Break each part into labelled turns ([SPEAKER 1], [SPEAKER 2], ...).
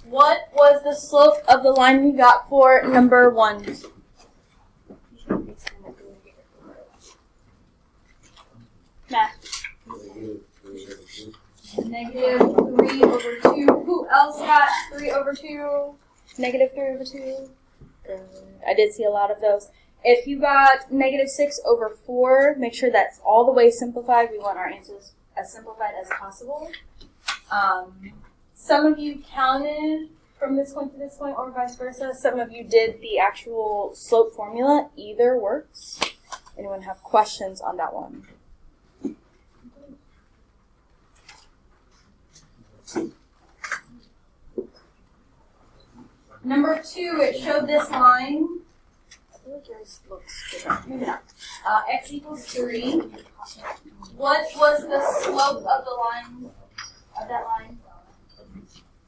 [SPEAKER 1] What was the slope of the line we got for number 1? Math. Negative 3 over 2. Who else got 3 over 2? Negative 3 over 2. I did see a lot of those. If you got negative 6 over 4, make sure that's all the way simplified. We want our answers as simplified as possible. Some of you counted from this point to this point or vice versa. Some of you did the actual slope formula. Either works. Anyone have questions on that one? Number 2, it showed this line. I feel like yours looks different. Maybe not. X equals 3. What was the slope of the line, of that line?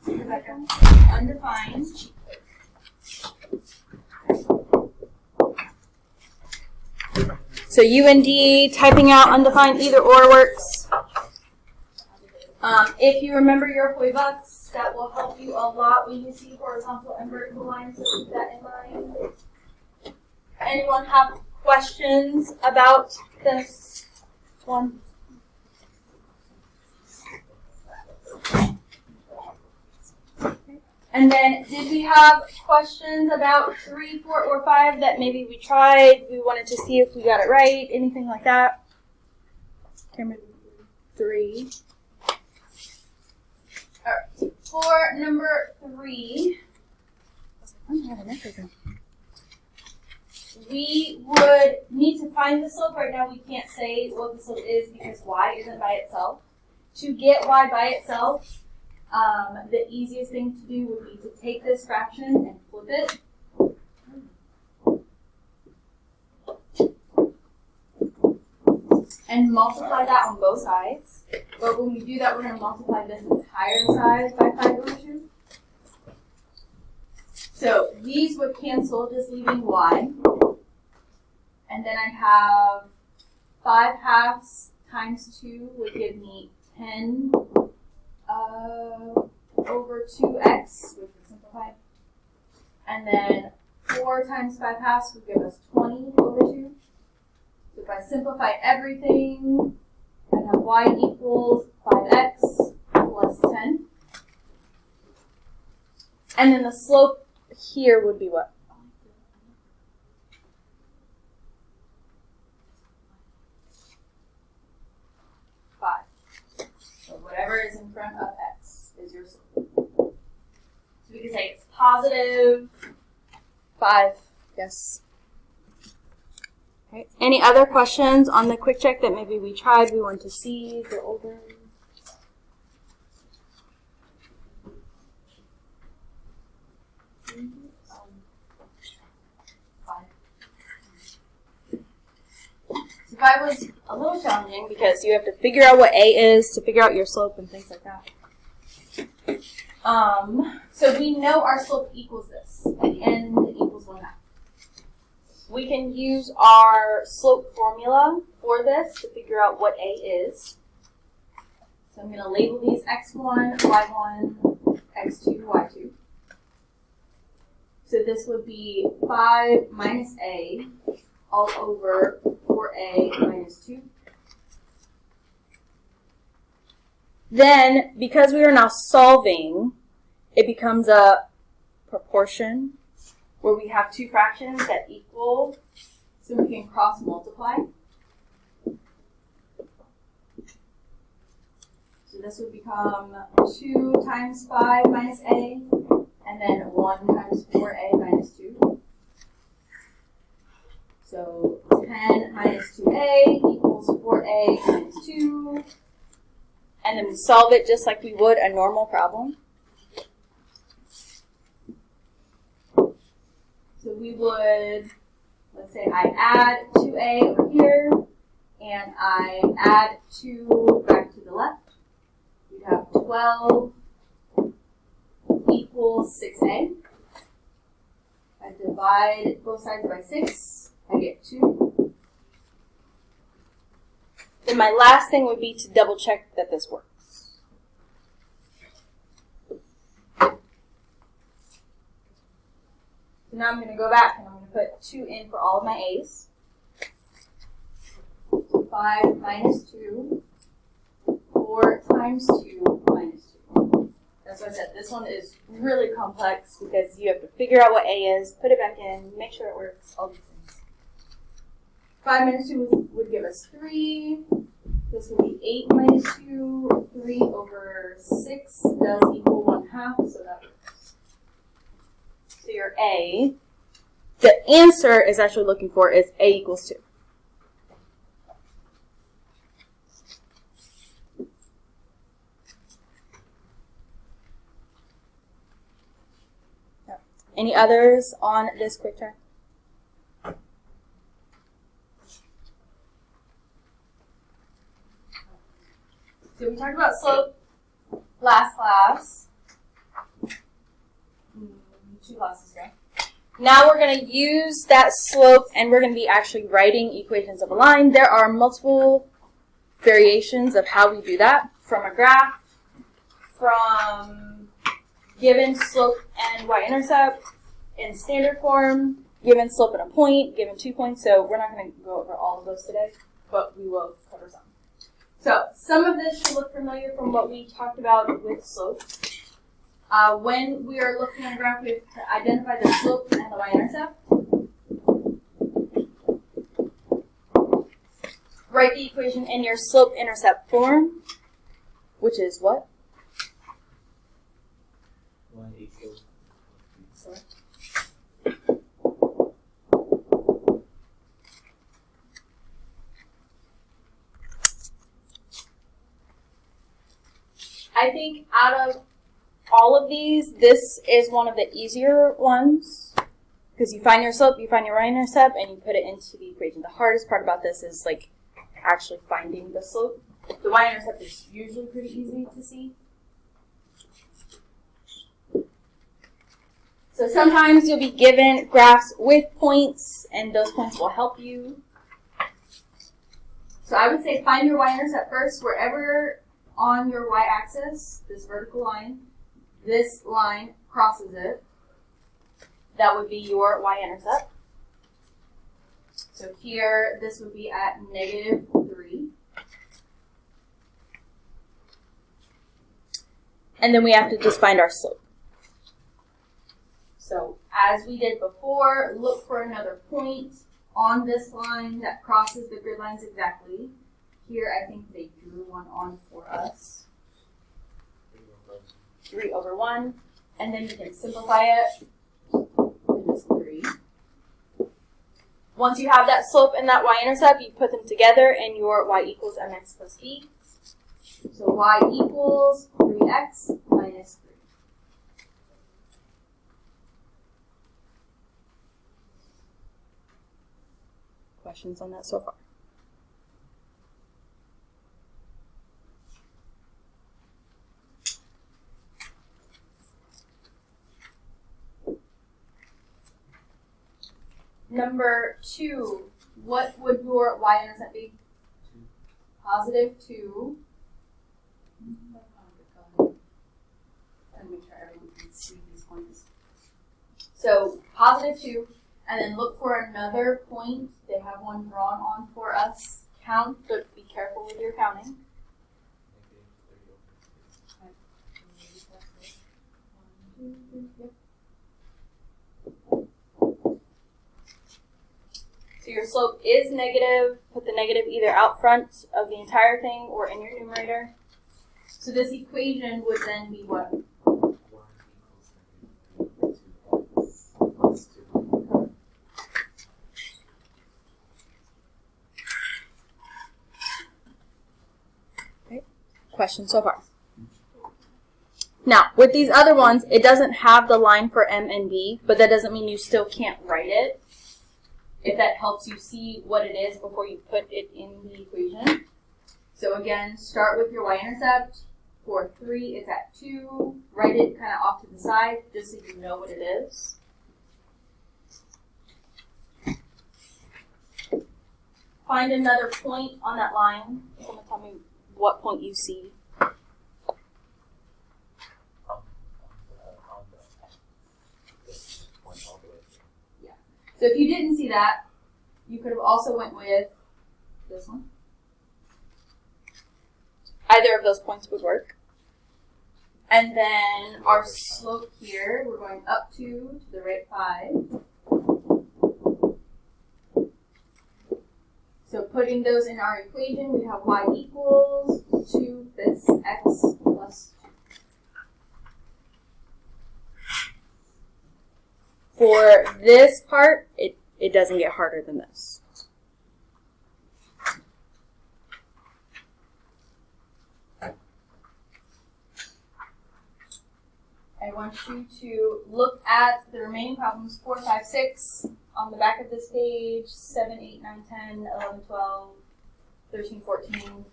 [SPEAKER 1] Rebecca? Undefined. So U and D, typing out undefined, either or works. If you remember your Hoy-Bucks, that will help you a lot when you see horizontal and vertical lines, so keep that in mind. Anyone have questions about this one? And then, did we have questions about 3, 4, or 5 that maybe we tried, we wanted to see if we got it right, anything like that? Cameron, 3. Alright, for number 3, we would need to find the slope. Right now we can't say what the slope is because y isn't by itself. To get y by itself, the easiest thing to do would be to take this fraction and flip it. And multiply that on both sides. But when we do that, we're going to multiply this entire side by 5 over 2. So these would cancel, just leaving y. And then I have 5 halves times 2 would give me 10 over 2x, which would simplify. And then 4 times 5 halves would give us 20 over 2. So if I simplify everything, I have y equals 5x plus 10. And then the slope here would be what? 5. So whatever is in front of x is your slope. So we can say it's positive 5. Yes. Okay. Any other questions on the quick check that maybe we tried, we want to see, go over? So 5 was a little challenging because you have to figure out what A is to figure out your slope and things like that. So we know our slope equals this. The end equals 1/2. We can use our slope formula for this to figure out what A is. So I'm going to label these x1, y1, x2, y2. So this would be 5 minus A all over 4A minus 2. Then, because we are now solving, it becomes a proportion where we have 2 fractions that equal, so we can cross multiply. So this would become 2 times 5 minus A, and then 1 times 4A minus 2. So 10 minus 2A equals 4A minus 2. And then we solve it just like we would a normal problem. So we would, let's say I add 2A over here, and I add 2 back to the left. We'd have 12 equals 6A. I divide both sides by 6. I get 2. Then my last thing would be to double check that this works. So now I'm going to go back and I'm going to put 2 in for all of my a's. 5 minus 2, 4 times 2 minus 2. That's what I said. This one is really complex because you have to figure out what a is, put it back in, make sure it works, all these things. 5 minus 2 would give us 3. This would be 8 minus 2. 3 over 6 does equal 1/2, so that works. So your a, the answer is actually looking for is a equals 2. Any others on this quick check? So we talked about slope last class. 2 classes ago. Now we're going to use that slope and we're going to be actually writing equations of a line. There are multiple variations of how we do that, from a graph, from given slope and y-intercept in standard form, given slope and a point, given 2 points. So we're not going to go over all of those today, but we will cover some. So some of this should look familiar from what we talked about with slope. When we are looking at a graph, we have to identify the slope and the y-intercept. Write the equation in your slope-intercept form, which is what?
[SPEAKER 2] Y equals.
[SPEAKER 1] Sorry. I think out of all of these, this is one of the easier ones because you find your slope, you find your y-intercept, and you put it into the equation. The hardest part about this is like actually finding the slope. The y-intercept is usually pretty easy to see. So sometimes you'll be given graphs with points, and those points will help you. So I would say find your y-intercept first, wherever on your y-axis, this vertical line, this line crosses it. That would be your y-intercept. So here, this would be at -3. And then we have to just find our slope. So as we did before, look for another point on this line that crosses the grid lines exactly. Here, I think they drew one on for us. 3 over 1. And then you can simplify it. Just 3. Once you have that slope and that y-intercept, you put them together and your y equals mx plus b. So y equals 3x minus 3. Questions on that so far? Number 2, what would your y-intercept be?
[SPEAKER 2] 2.
[SPEAKER 1] Positive 2. Trying to make sure everyone can see these points. So positive 2, and then look for another point. They have one drawn on for us. Count, but be careful with your counting. So your slope is negative. Put the negative either out front of the entire thing or in your numerator. So this equation would then be what? Okay. Question so far. Now, with these other ones, it doesn't have the line for M and B, but that doesn't mean you still can't write it. If that helps you see what it is before you put it in the equation. So again, start with your y-intercept. For 3, it's at 2. Write it kind of off to the side, just so you know what it is. Find another point on that line. Someone tell me what point you see. So if you didn't see that, you could have also went with this one. Either of those points would work. And then our slope here, we're going up 2 to the right 5. So putting those in our equation, we have y equals 2/5 x plus 2. For this part, it doesn't get harder than this. I want you to look at the remaining problems, 4, 5, 6, on the back of this page, 7, 8, 9, 10, 11, 12, 13, 14,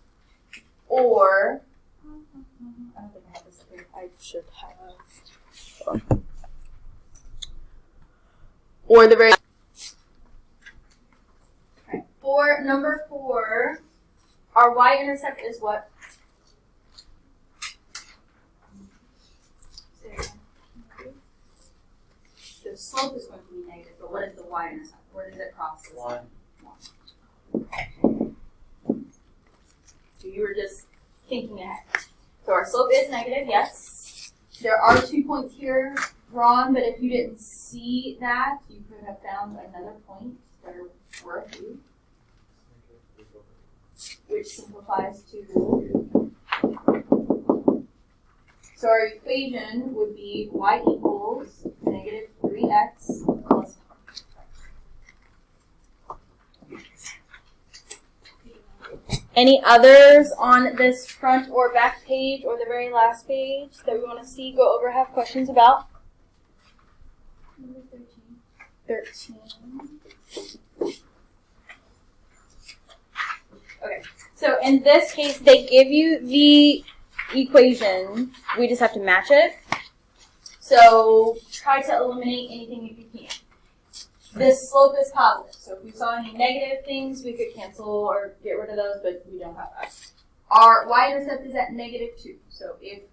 [SPEAKER 1] or, I don't think I have this up here, I should have, or the very, okay. For number 4, our y-intercept is what? The slope is going to be negative, but what is the y-intercept? Where does it cross?
[SPEAKER 2] 1.
[SPEAKER 1] So you were just thinking ahead. So our slope is negative, yes. There are 2 points here drawn, but if you didn't see that, you could have found another point that are worth you, which simplifies to. So our equation would be y equals negative 3x plus 1. Any others on this front or back page or the very last page that we want to see, go over, have questions about? Number 13. Okay, so in this case, they give you the equation, we just have to match it. So try to eliminate anything if you can. This slope is positive, so if we saw any negative things, we could cancel or get rid of those, but we don't have that. Our y-intercept is at negative 2, so if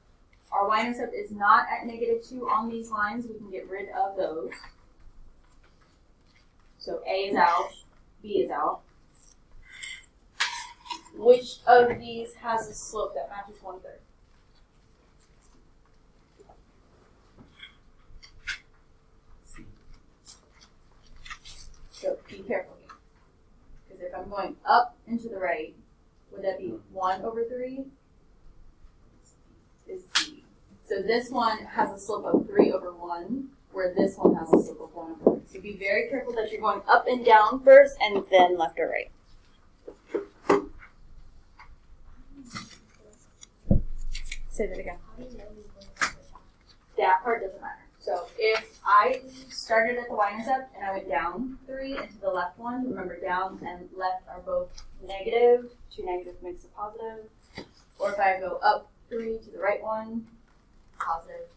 [SPEAKER 1] our y-intercept is not at negative 2 on these lines, we can get rid of those. So A is out, B is out. Which of these has a slope that matches 1/3? So be careful here. Because if I'm going up and to the right, would that be 1/3? Is D. So this one has a slope of 3/1, where this one has a slope of 1/3. So be very careful that you're going up and down first and then left or right. Say that again. That part doesn't matter. So if I started at the y-intercept and I went down 3 and to the left one, remember down and left are both negative. 2 negative makes a positive. Or if I go up 3 to the right one, positive.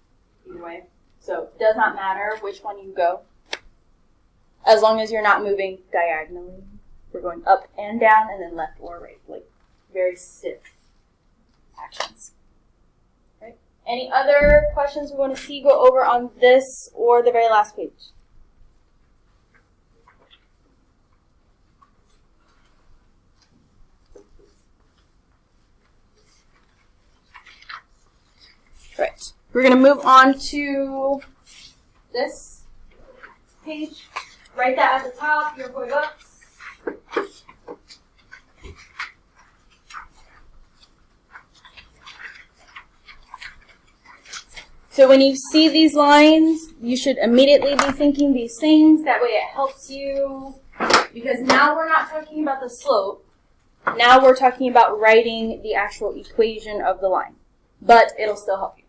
[SPEAKER 1] Either way. So it does not matter which one you go. As long as you're not moving diagonally. We're going up and down and then left or right. Like very stiff actions. Any other questions we want to see go over on this or the very last page? Right. We're going to move on to this page. Write that at the top, your boy books. So when you see these lines, you should immediately be thinking these things. That way it helps you. Because now we're not talking about the slope. Now we're talking about writing the actual equation of the line. But it'll still help you.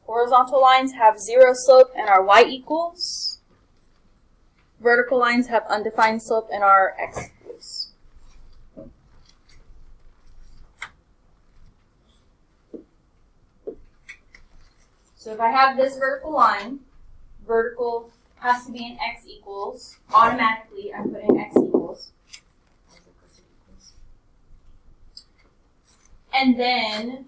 [SPEAKER 1] Horizontal lines have 0 slope and are y equals. Vertical lines have undefined slope and are x equals. So if I have this vertical line, vertical has to be an x equals. Automatically, I'm putting x equals. And then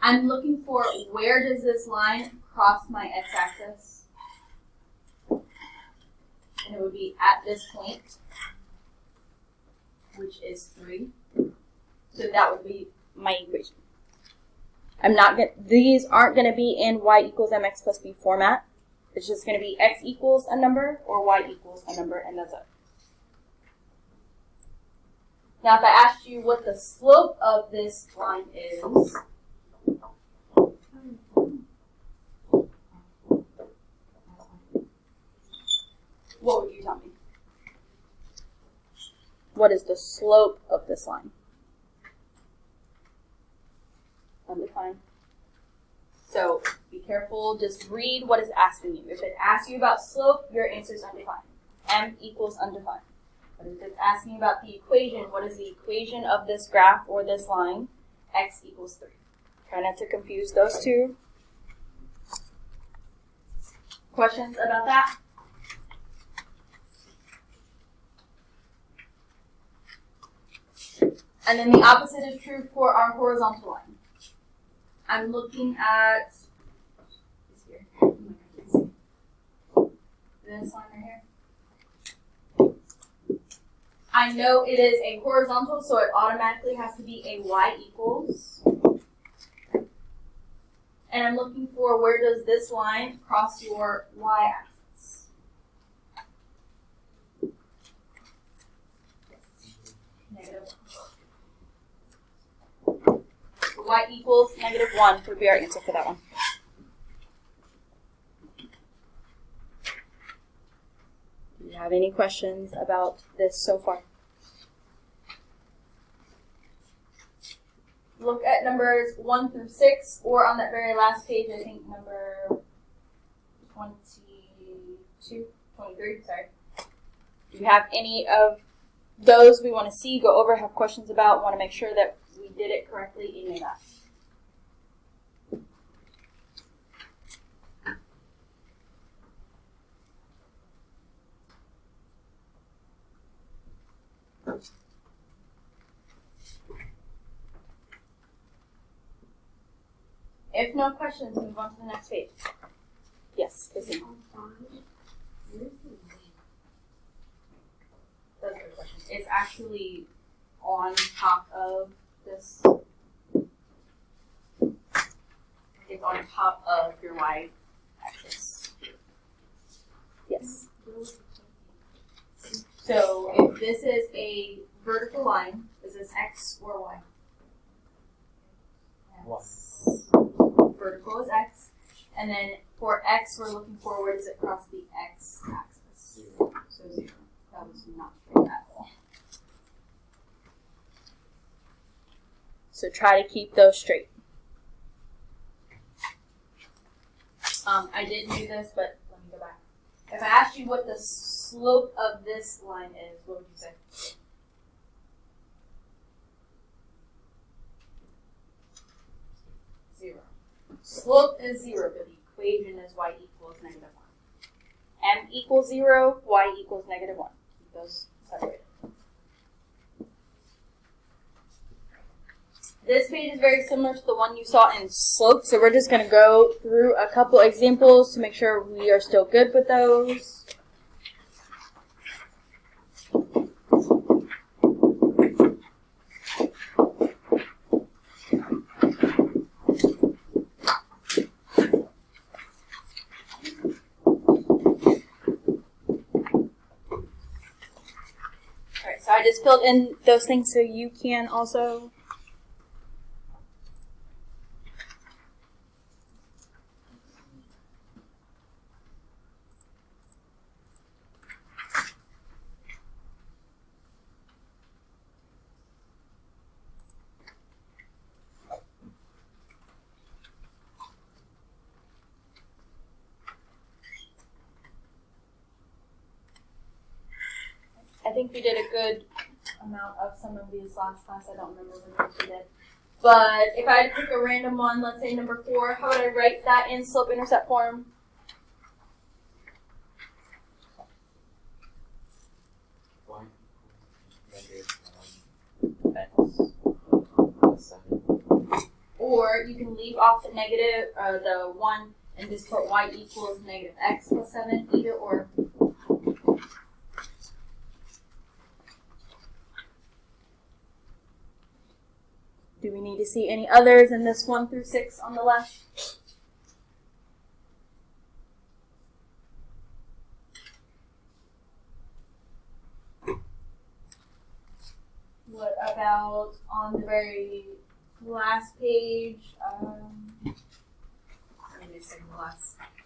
[SPEAKER 1] I'm looking for where does this line cross my x-axis? And it would be at this point, which is 3. So that would be my equation. These aren't going to be in y equals mx plus b format. It's just going to be x equals a number or y equals a number, and that's it. Now, if I asked you what the slope of this line is, what would you tell me? What is the slope of this line? Undefined. So be careful, just read what it's asking you. If it asks you about slope, your answer is undefined. M equals undefined. But if it's asking about the equation, what is the equation of this graph or this line? X equals 3. Try not to confuse those two. Questions about that? And then the opposite is true for our horizontal line. I'm looking at this line right here. I know it is a horizontal, so it automatically has to be a y equals. And I'm looking for where does this line cross your y-axis. Negative 1. Y equals -1 would be our answer for that one. Do you have any questions about this so far? Look at numbers 1 through 6, or on that very last page, I think number 23, sorry. Do you have any of those we want to see, go over, have questions about, want to make sure that we did it correctly, any of that? If no questions, move on to the next page. Yes, Chrissy. That's a good question. It's actually on top of this. It's on top of your y-axis. Yes. So if this is a vertical line, is this x or y? Yes. Vertical is x. And then for x, we're looking for where does it cross the x-axis? So 0. That was not straight at all. So try to keep those straight. I did do this, but let me go back. If I asked you what the slope of this line is, what would you say? Zero. Slope is 0, but the equation is y equals -1. M equals 0, y equals -1. Keep those separated. This page is very similar to the one you saw in slope, so we're just going to go through a couple examples to make sure we are still good with those. Alright, so I just filled in those things so you can also. I think we did a good amount of some of these last class. I don't remember which ones we did. But if I had to pick a random one, let's say number 4, how would I write that in slope-intercept form? Or you can leave off the negative, the 1, and just put y equals negative x plus 7, either or. Do we need to see any others in this 1 through 6 on the left? What about on the very last page?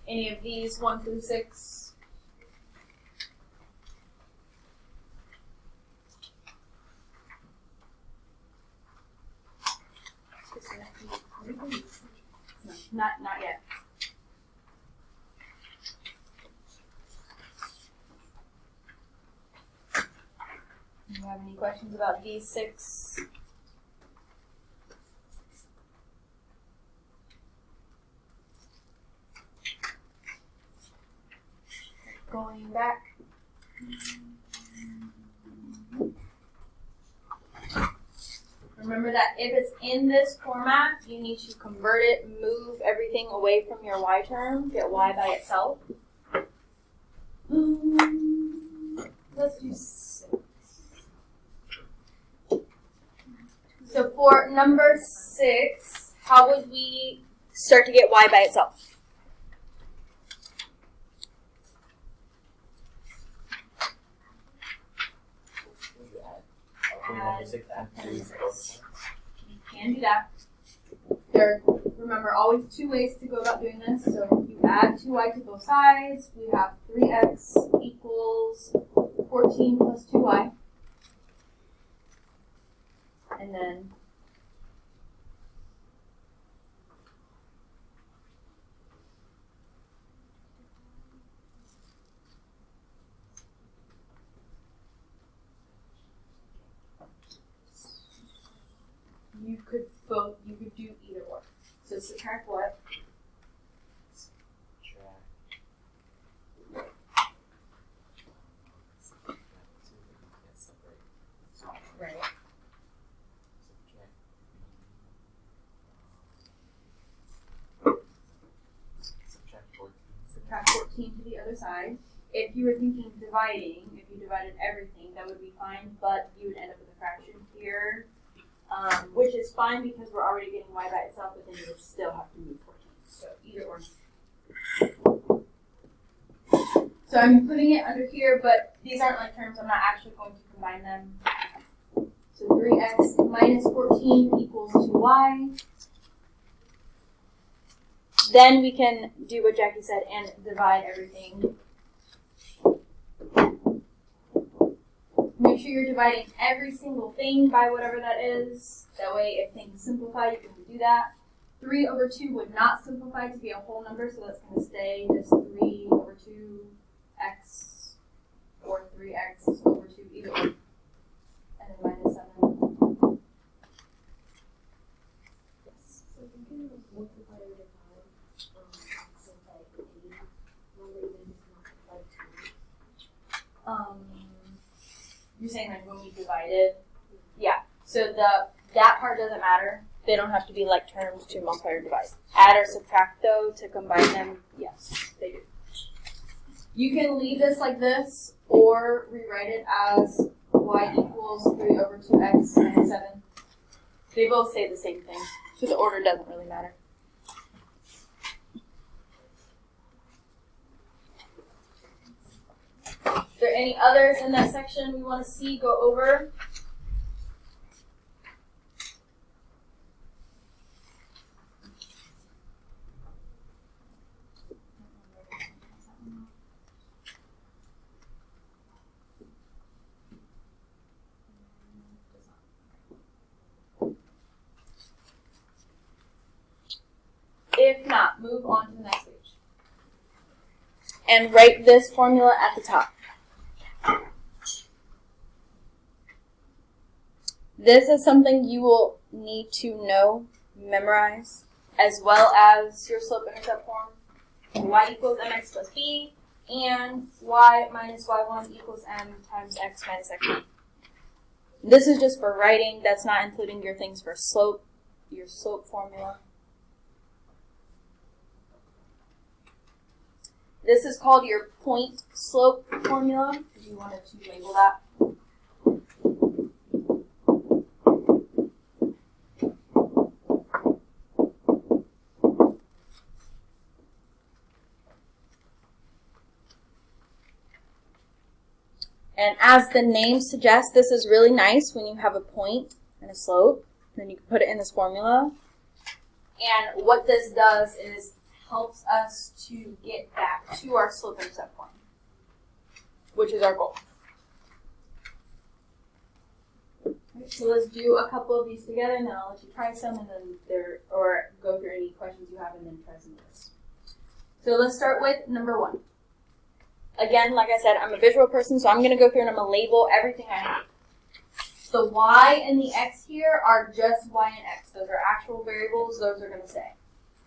[SPEAKER 1] Any of these 1 through 6? No, not yet. Do you have any questions about these 6? Going back. Remember that if it's in this format, you need to convert it, move everything away from your y term, get y by itself. Let's do 6. So for number 6, how would we start to get y by itself? You can do that. There are, remember, always 2 ways to go about doing this. So you add 2y to both sides. We have 3x equals 14 plus 2y. And then you could do either or. So subtract what? Right. Subtract 14 to the other side. If you were thinking dividing, if you divided everything, that would be fine, but you would end up with a fraction here. Which is fine because we're already getting y by itself, but then you would still have to move 14. So either or. So I'm putting it under here, but these aren't like terms. I'm not actually going to combine them. So 3x minus 14 equals 2y. Then we can do what Jackie said and divide everything. Make sure you're dividing every single thing by whatever that is. That way, if things simplify, you can do that. 3 over 2 would not simplify to be a whole number, so that's going to stay just 3 over 2x or 3x over 2, either way. And then minus 7. Yes.
[SPEAKER 2] So you can multiply or divide so like a number even just multiplied 2.
[SPEAKER 1] You're saying like when we divided? Yeah. So that part doesn't matter. They don't have to be like terms to multiply or divide. Add or subtract though to combine them, yes, they do. You can leave this like this or rewrite it as y equals 3 over 2x minus 7. They both say the same thing, so the order doesn't really matter. Are there any others in that section we want to see go over? If not, move on to the next page. And write this formula at the top. This is something you will need to know, memorize, as well as your slope-intercept form. Y equals mx plus b, and y minus y1 equals m times x minus x1. This is just for writing. That's not including your things for slope. your slope formula. This is called your point slope formula, if you wanted to label that. And as the name suggests, this is really nice when you have a point and a slope. Then you can put it in this formula. And what this does is helps us to get back to our slope-intercept point, which is our goal. Right, so let's do a couple of these together, and then I'll let you try some, and then or go through any questions you have, and then try some of those. So let's start with number 1. Again, like I said, I'm a visual person, so I'm going to go through and I'm going to label everything I have. The y and the x here are just y and x. Those are actual variables. Those are going to stay.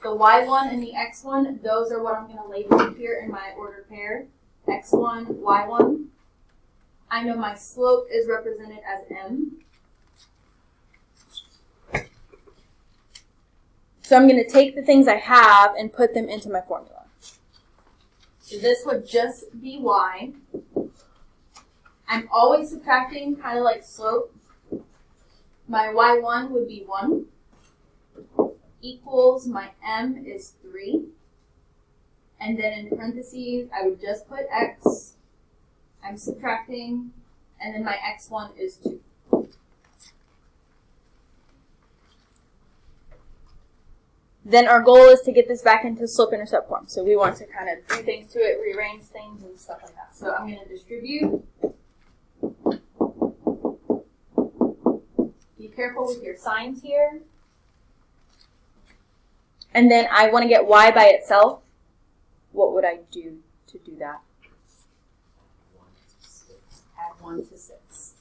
[SPEAKER 1] The y1 and the x1, those are what I'm going to label here in my ordered pair. x1, y1. I know my slope is represented as m. So I'm going to take the things I have and put them into my formula. So this would just be y. I'm always subtracting, kind of like slope. My y1 would be 1 equals my m is 3. And then in parentheses, I would just put x. I'm subtracting. And then my x1 is 2. Then our goal is to get this back into slope-intercept form. So we want to kind of do things to it, rearrange things, and stuff like that. So I'm going to distribute. Be careful with your signs here. And then I want to get y by itself. What would I do to do that? Add 1 to 6.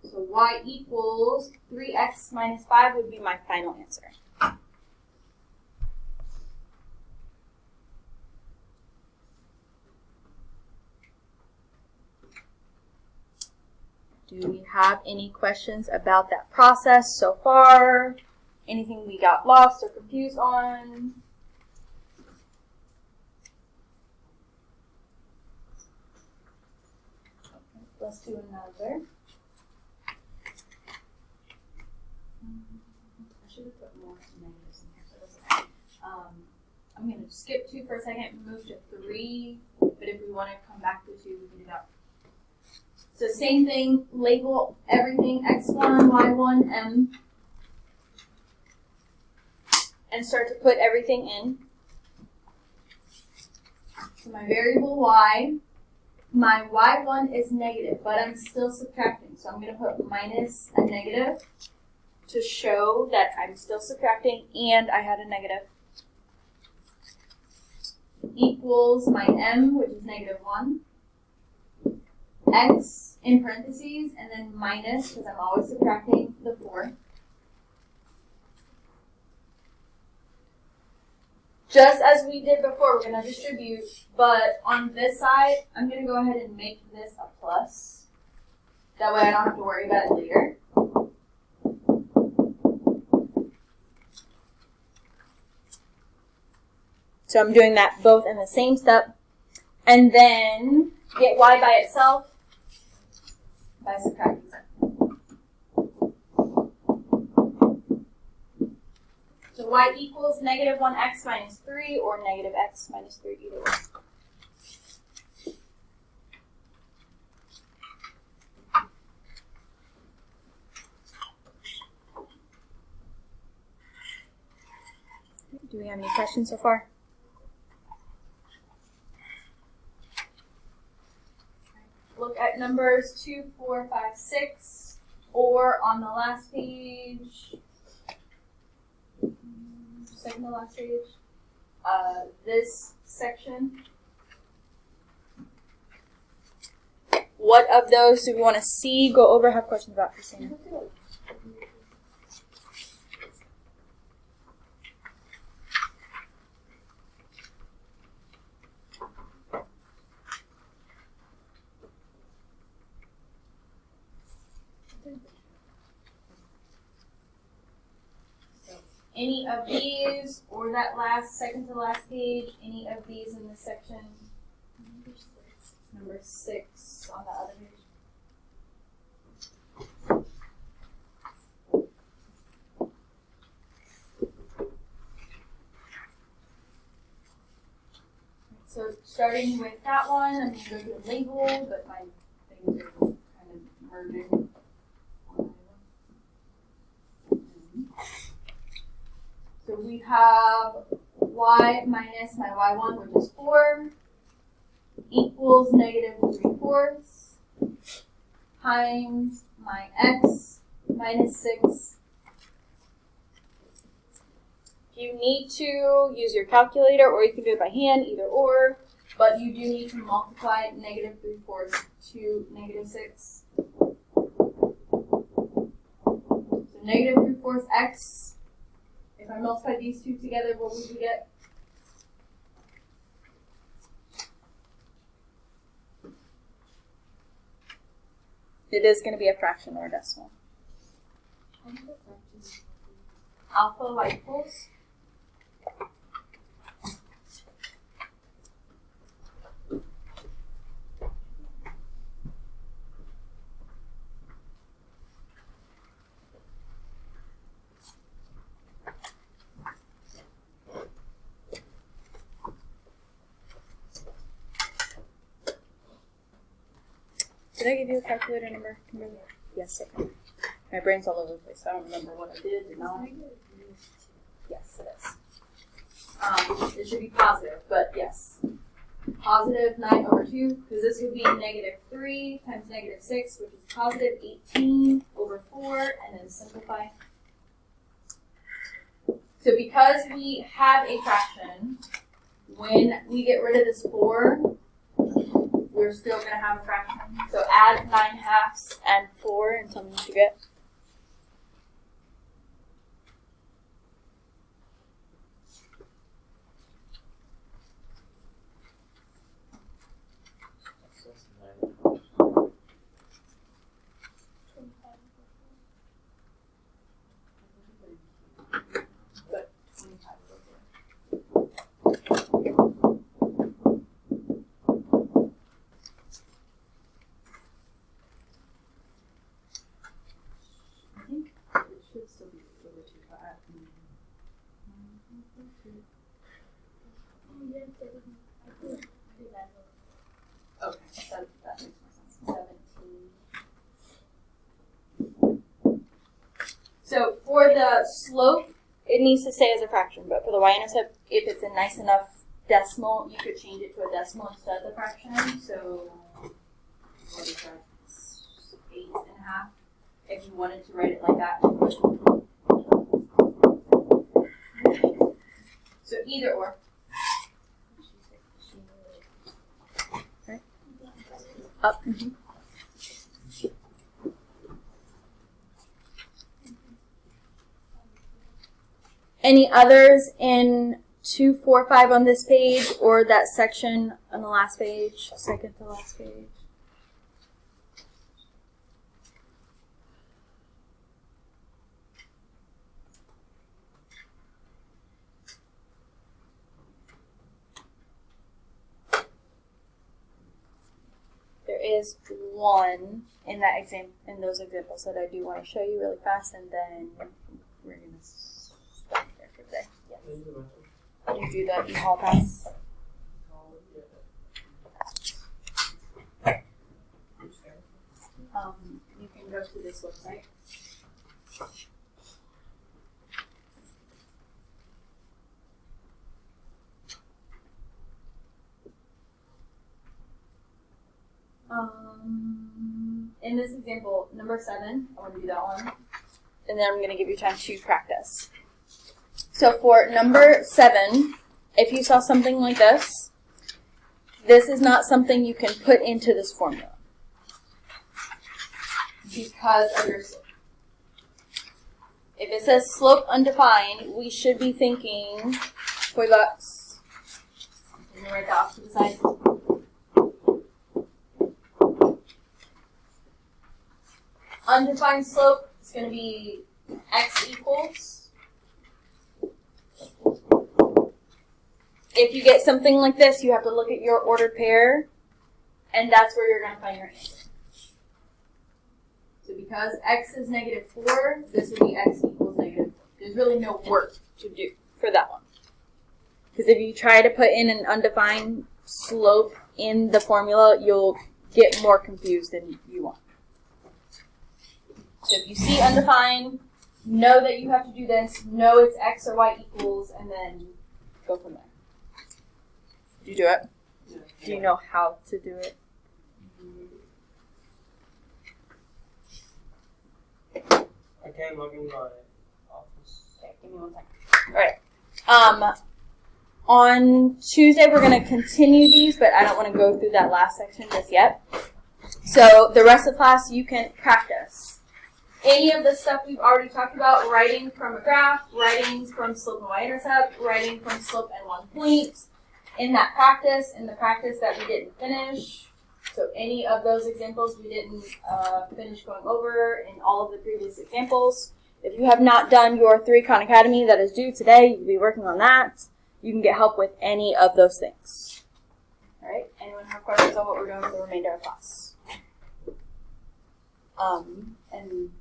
[SPEAKER 1] So y equals 3x minus 5 would be my final answer. Do we have any questions about that process so far? Anything we got lost or confused on? Okay, let's do another. I should have put more negatives in here, but that's okay. I'm going to skip 2 for a second, move to 3, but if we want to come back to 2, we can do that. So same thing, label everything x1, y1, m, and start to put everything in. So my variable y, my y1 is negative, but I'm still subtracting. So I'm going to put minus a negative to show that I'm still subtracting and I had a negative. Equals my m, which is negative 1. X in parentheses, and then minus, because I'm always subtracting, the 4. Just as we did before, we're going to distribute, but on this side, I'm going to go ahead and make this a plus. That way I don't have to worry about it later. So I'm doing that both in the same step. And then get y by itself by subtracting something. So y equals negative 1x minus 3 or negative x minus 3, either way. Do we have any questions so far? Look at numbers 2, 4, 5, 6, or on the last page, second to last page, this section. What of those do we want to see, go over, have questions about, Christina? any of these, or that second to last page, any of these in this section? Number 6 on the other page. So starting with that one, I'm going to go to the label, but my things are kind of merging. So we have y minus my y1, which is 4, equals negative 3/4, times my x minus 6. If you need to, use your calculator, or you can do it by hand, either or, but you do need to multiply negative 3/4 to negative 6. So negative 3/4 x. If I multiply these two together, what would we get? It is going to be a fraction or a decimal. Alpha y equals. Did I give you a calculator number? Yes, okay. My brain's all over the place. I don't remember what I did or not. Yes, it is. It should be positive, but yes. Positive 9/2, because this would be negative 3 times negative 6, which is positive 18/4, and then simplify. So because we have a fraction, when we get rid of this 4, we're still going to have a fraction. So add 9/2 and 4 and tell me what you get. Okay, that makes more sense. 17. So for the slope, it needs to stay as a fraction, but for the y-intercept, if it's a nice enough decimal, you could change it to a decimal instead of the fraction. So what is that? 8.5. If you wanted to write it like that. So either or. Okay. Up. Mm-hmm. Any others in 2, 4, 5 on this page, or that section on the last page, second to last page? There is one in that in those examples that I do want to show you really fast, and then we're gonna stop there for today. Yeah. You do the e-hall pass. You can go to this website. In this example, number 7, I want to do that one. And then I'm going to give you time to practice. So for number 7, if you saw something like this, this is not something you can put into this formula because of your slope. If it says slope undefined, we should be thinking for the, I'm going to write that off to the side. Undefined slope is going to be x equals if you get something like this, you have to look at your ordered pair, and that's where you're going to find your answer. So because x is -4, this would be x equals -4. There's really no work to do for that one. Because if you try to put in an undefined slope in the formula, you'll get more confused than you want. So if you see undefined, know that you have to do this, know it's x or y equals, and then go from there. Do you do it?
[SPEAKER 2] Yeah.
[SPEAKER 1] Do you know how to do it?
[SPEAKER 3] I can't log in my office.
[SPEAKER 1] Okay, give me 1 second. All right. On Tuesday, we're going to continue these, but I don't want to go through that last section just yet. So the rest of the class, you can practice. Any of the stuff we've already talked about, writing from a graph, writing from slope and y-intercept, writing from slope and 1 point, in the practice that we didn't finish. So any of those examples we didn't finish going over in all of the previous examples. If you have not done your 3 Khan Academy that is due today, you'll be working on that. You can get help with any of those things. All right. Anyone have questions on what we're doing for the remainder of class? And